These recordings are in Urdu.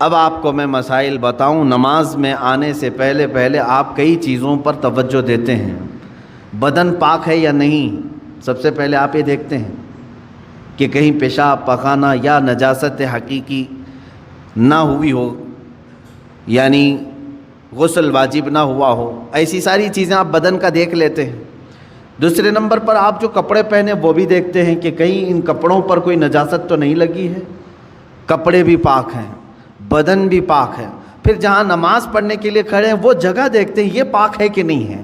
اب آپ کو میں مسائل بتاؤں. نماز میں آنے سے پہلے آپ کئی چیزوں پر توجہ دیتے ہیں. بدن پاک ہے یا نہیں، سب سے پہلے آپ یہ دیکھتے ہیں کہ کہیں پیشاب پخانہ یا نجاست حقیقی نہ ہوئی ہو، یعنی غسل واجب نہ ہوا ہو. ایسی ساری چیزیں آپ بدن کا دیکھ لیتے ہیں. دوسرے نمبر پر آپ جو کپڑے پہنے وہ بھی دیکھتے ہیں کہ کہیں ان کپڑوں پر کوئی نجاست تو نہیں لگی ہے. کپڑے بھی پاک ہیں، بدن بھی پاک ہے. پھر جہاں نماز پڑھنے کے لیے کھڑے ہیں وہ جگہ دیکھتے ہیں یہ پاک ہے کہ نہیں ہے،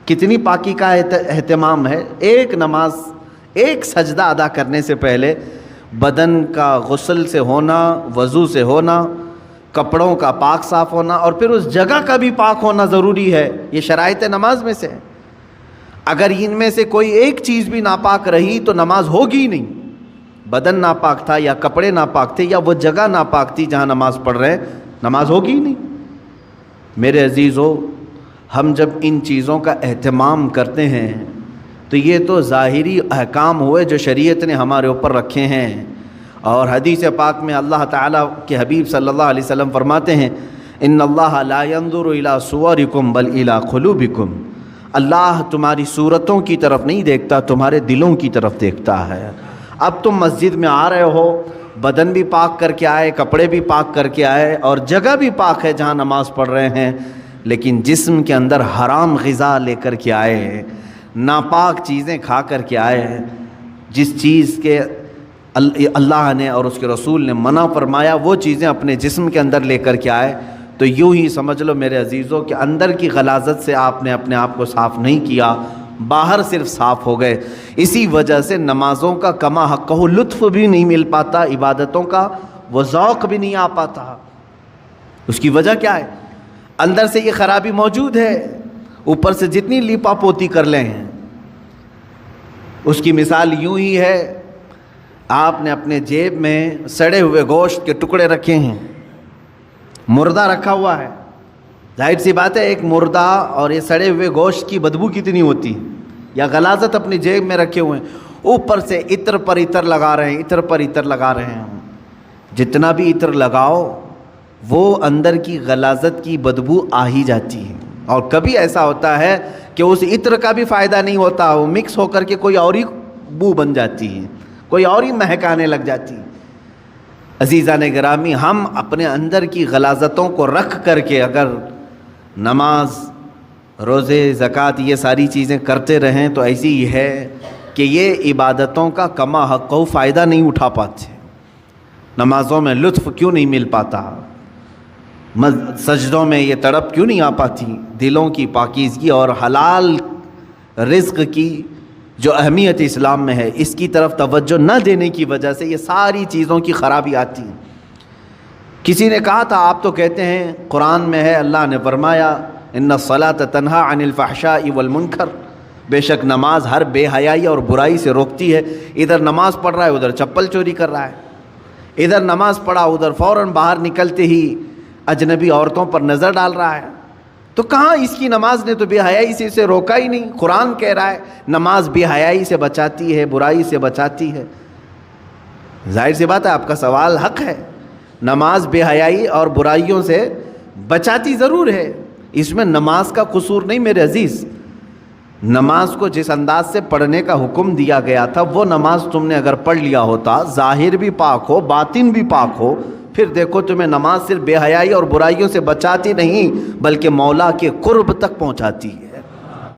کتنی پاکی کا اہتمام ہے. ایک نماز، ایک سجدہ ادا کرنے سے پہلے بدن کا غسل سے ہونا، وضو سے ہونا، کپڑوں کا پاک صاف ہونا، اور پھر اس جگہ کا بھی پاک ہونا ضروری ہے. یہ شرائط نماز میں سے ہے. اگر ان میں سے کوئی ایک چیز بھی ناپاک رہی تو نماز ہوگی ہی نہیں. بدن ناپاک تھا یا کپڑے ناپاک تھے یا وہ جگہ ناپاک تھی جہاں نماز پڑھ رہے ہیں، نماز ہوگی ہی نہیں. میرے عزیزو، ہم جب ان چیزوں کا اہتمام کرتے ہیں تو یہ تو ظاہری احکام ہوئے جو شریعت نے ہمارے اوپر رکھے ہیں. اور حدیث پاک میں اللہ تعالیٰ کے حبیب صلی اللہ علیہ وسلم فرماتے ہیں ان اللہ لا ينظر الى صورکم بل الى قلوبکم. اللہ تمہاری صورتوں کی طرف نہیں دیکھتا، تمہارے دلوں کی طرف دیکھتا ہے. اب تم مسجد میں آ رہے ہو، بدن بھی پاک کر کے آئے، کپڑے بھی پاک کر کے آئے، اور جگہ بھی پاک ہے جہاں نماز پڑھ رہے ہیں، لیکن جسم کے اندر حرام غذا لے کر کے آئے، ناپاک چیزیں کھا کر کے آئے، جس چیز کے اللہ نے اور اس کے رسول نے منع فرمایا وہ چیزیں اپنے جسم کے اندر لے کر کے آئے، تو یوں ہی سمجھ لو میرے عزیزوں کہ اندر کی غلاظت سے آپ نے اپنے آپ کو صاف نہیں کیا، باہر صرف صاف ہو گئے. اسی وجہ سے نمازوں کا کما حقہ لطف بھی نہیں مل پاتا، عبادتوں کا وہ ذوق بھی نہیں آ پاتا. اس کی وجہ کیا ہے؟ اندر سے یہ خرابی موجود ہے، اوپر سے جتنی لیپا پوتی کر لیں. اس کی مثال یوں ہی ہے، آپ نے اپنے جیب میں سڑے ہوئے گوشت کے ٹکڑے رکھے ہیں، مردہ رکھا ہوا ہے. ظاہر سی بات ہے ایک مردہ اور یہ سڑے ہوئے گوشت کی بدبو کتنی ہوتی ہے. یا غلاظت اپنی جیب میں رکھے ہوئے ہیں، اوپر سے عطر پر عطر لگا رہے ہیں، عطر پر عطر لگا رہے ہیں. جتنا بھی عطر لگاؤ وہ اندر کی غلاظت کی بدبو آ ہی جاتی ہے. اور کبھی ایسا ہوتا ہے کہ اس عطر کا بھی فائدہ نہیں ہوتا، وہ مکس ہو کر کے کوئی اور ہی بو بن جاتی ہے، کوئی اور ہی مہکانے لگ جاتی ہے. عزیزان گرامی، ہم اپنے اندر کی غلاظتوں کو رکھ کر کے اگر نماز، روزے، زکوٰۃ یہ ساری چیزیں کرتے رہیں تو ایسی ہی ہے کہ یہ عبادتوں کا کما حق و فائدہ نہیں اٹھا پاتے. نمازوں میں لطف کیوں نہیں مل پاتا، سجدوں میں یہ تڑپ کیوں نہیں آ پاتی. دلوں کی پاکیزگی اور حلال رزق کی جو اہمیت اسلام میں ہے اس کی طرف توجہ نہ دینے کی وجہ سے یہ ساری چیزوں کی خرابی آتی ہے. کسی نے کہا تھا آپ تو کہتے ہیں قرآن میں ہے، اللہ نے فرمایا ان الصلاۃ تنہی عن الفحشاء والمنکر، بے شک نماز ہر بے حیائی اور برائی سے روکتی ہے. ادھر نماز پڑھ رہا ہے ادھر چپل چوری کر رہا ہے، ادھر نماز پڑھا ادھر فوراً باہر نکلتے ہی اجنبی عورتوں پر نظر ڈال رہا ہے. تو کہاں اس کی نماز نے تو بے حیائی سے اسے روکا ہی نہیں. قرآن کہہ رہا ہے نماز بے حیائی سے بچاتی ہے، برائی سے بچاتی ہے. ظاہر سی بات ہے آپ کا سوال حق ہے، نماز بے حیائی اور برائیوں سے بچاتی ضرور ہے، اس میں نماز کا قصور نہیں میرے عزیز. نماز کو جس انداز سے پڑھنے کا حکم دیا گیا تھا وہ نماز تم نے اگر پڑھ لیا ہوتا، ظاہر بھی پاک ہو باطن بھی پاک ہو، پھر دیکھو تمہیں نماز صرف بے حیائی اور برائیوں سے بچاتی نہیں بلکہ مولا کے قرب تک پہنچاتی ہے.